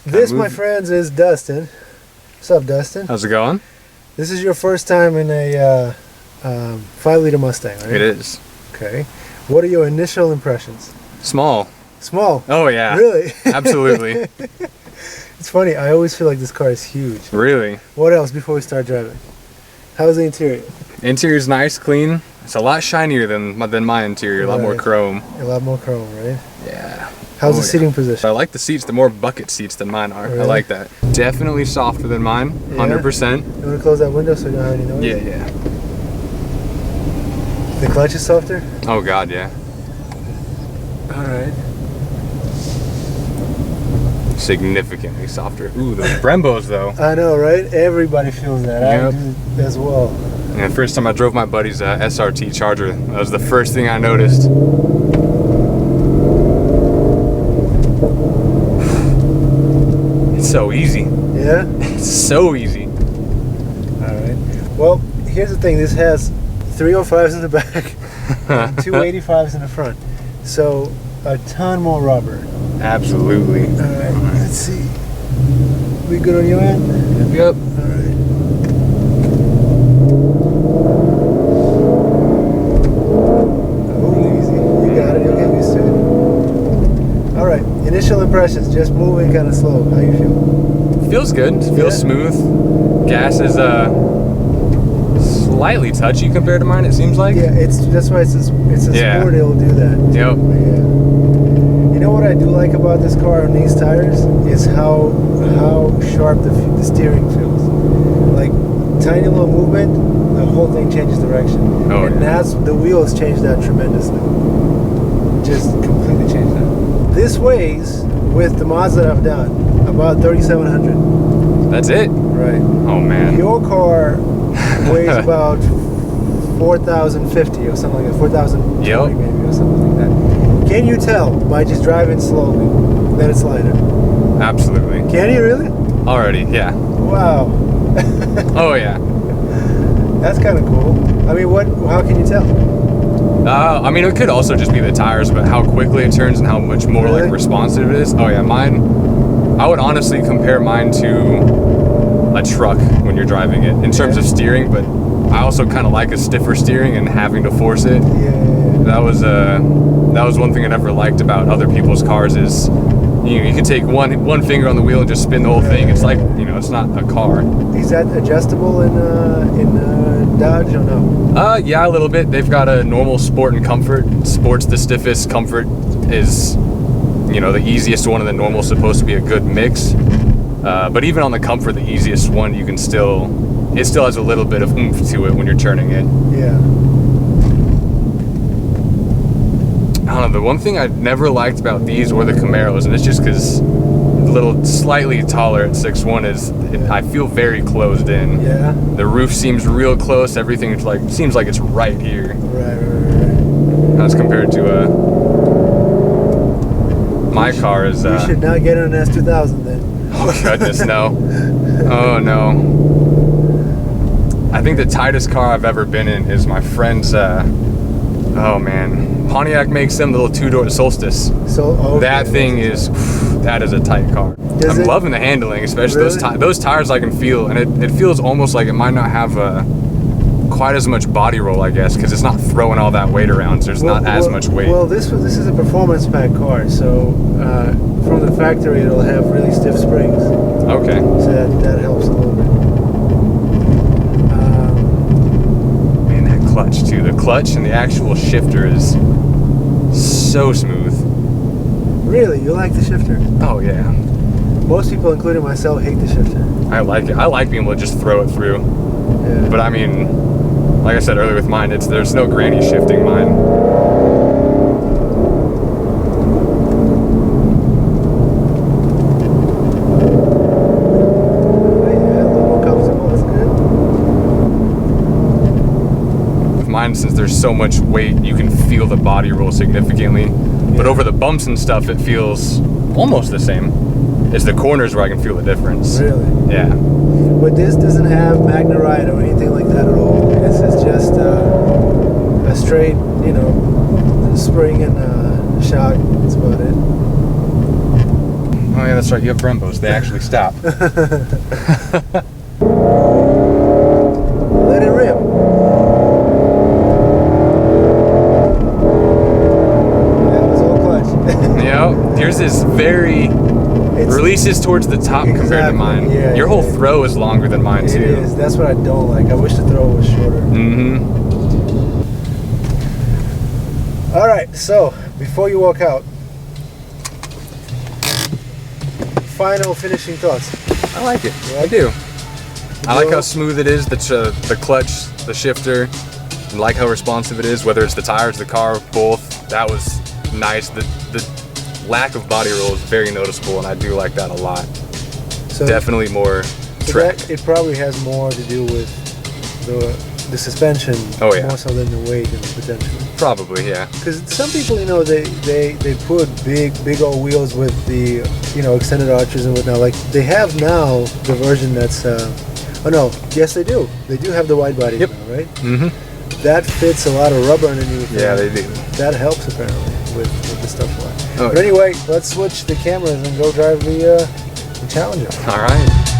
This, my friends, is Dustin. What's up, Dustin? How's it going? This is your first time in a 5-liter Mustang, right? It is. Okay. What are your initial impressions? Small. Small? Oh, yeah. Really? Absolutely. It's funny. I always feel like this car is huge. Really? What else before we start driving? How's the interior? Interior's nice, clean. It's a lot shinier than my interior. A lot more chrome. A lot more chrome, right? Yeah. How's the seating position? I like the seats. The more bucket seats than mine are. Really? I like that. Definitely softer than mine. 100%. You want to close that window so you don't have any noise? Yeah. The clutch is softer? Oh, God, yeah. All right. Significantly softer. Ooh, those Brembos, though. I know, right? Everybody feels that. Yep. I do as well. And the first time I drove my buddy's SRT Charger, that was the first thing I noticed. It's so easy. Yeah? It's so easy. Alright. Well, here's the thing. This has 305s in the back and 285s in the front. So, a ton more rubber. Absolutely. Alright, let's see. We good on your end? Yep. Alright. Oh, easy. You got it. You'll get used to it. Alright, initial impressions. Just moving kind of slow. How you feel? Feels good. Feels smooth. Gas is slightly touchy compared to mine, it seems like. Yeah, that's why it's a sport. It'll do that. Yep. Yeah. You know what I do like about this car on these tires is how sharp the steering feels. Like tiny little movement, the whole thing changes direction. Oh, and that's the wheels change that tremendously. Just completely change that. This weighs, with the mods that I've done, about 3,700. That's it? Right. Oh, man. Your car weighs about 4,050 or something like that. 4,020 maybe or something like that. Can you tell by just driving slowly that it's lighter? Absolutely. Can you really? Already, yeah. Wow. Oh, yeah. That's kind of cool. I mean, how can you tell? I mean, it could also just be the tires, but how quickly it turns and how much more like responsive it is. Oh, yeah. Mine, I would honestly compare mine to a truck when you're driving it in terms of steering, but I also kind of like a stiffer steering and having to force it. Yeah. That was one thing I never liked about other people's cars is you can take one finger on the wheel and just spin the whole thing. It's like, it's not a car. Is that adjustable in Dodge or no? Yeah, a little bit. They've got a normal sport and comfort. Sport's the stiffest, comfort is, the easiest one, and the normal's supposed to be a good mix. But even on the comfort, the easiest one, it still has a little bit of oomph to it when you're turning it. Yeah. I don't know, the one thing I never liked about these or the Camaros, and it's just because a little slightly taller at 6'1", is I feel very closed in. Yeah. The roof seems real close. Everything seems like it's right here. Right. As compared to my car is. You should not get an S2000 then. Oh goodness, no. Oh no. I think the tightest car I've ever been in is my friend's. Oh man. Pontiac makes them, the little 2-door Solstice. That thing is a tight car. I'm loving the handling, especially those tires I can feel, and it feels almost like it might not have quite as much body roll, I guess, because it's not throwing all that weight around. So there's not as much weight. Well, this is a performance pack car, so from the factory it'll have really stiff springs. Okay. So that helps a little bit. Clutch too. The clutch and the actual shifter is so smooth. Really? You like the shifter? Oh yeah. Most people, including myself, hate the shifter. I like it. I like being able to just throw it through. Yeah. But I mean, like I said earlier with mine, there's no granny shifting mine. Since there's so much weight, you can feel the body roll significantly, but over the bumps and stuff it feels almost the same. It's the corners where I can feel the difference. Really? Yeah. But this doesn't have Magna-Ride or anything like that at all. This is just a straight, spring and shock. That's about it. Oh yeah, that's right. You have Brembos. They actually stop. Let it rip. That was all clutch. Yep. Yours is very... releases towards the top compared to mine. Yeah, your whole throw is longer than mine, too. It is. That's what I don't like. I wish the throw was shorter. Mm-hmm. All right, so before you walk out, final finishing thoughts. I like it. Yeah. I do. I like how smooth it is, the clutch, the shifter. I like how responsive it is, whether it's the tires, the car, both. That was nice. The lack of body roll is very noticeable, and I do like that a lot. So definitely more track. It probably has more to do with the suspension, Oh, yeah. more so than the weight and the potential. Probably, yeah. Because some people, you know, they put big old wheels with the, you know, extended arches and whatnot. Like they have now the version that's oh no, yes they do. They do have the wide body Yep. now, right? Mm-hmm. That fits a lot of rubber underneath. Yeah, they do. That helps apparently with the stuff line. Oh, But anyway, let's switch the cameras and go drive the Challenger. All right.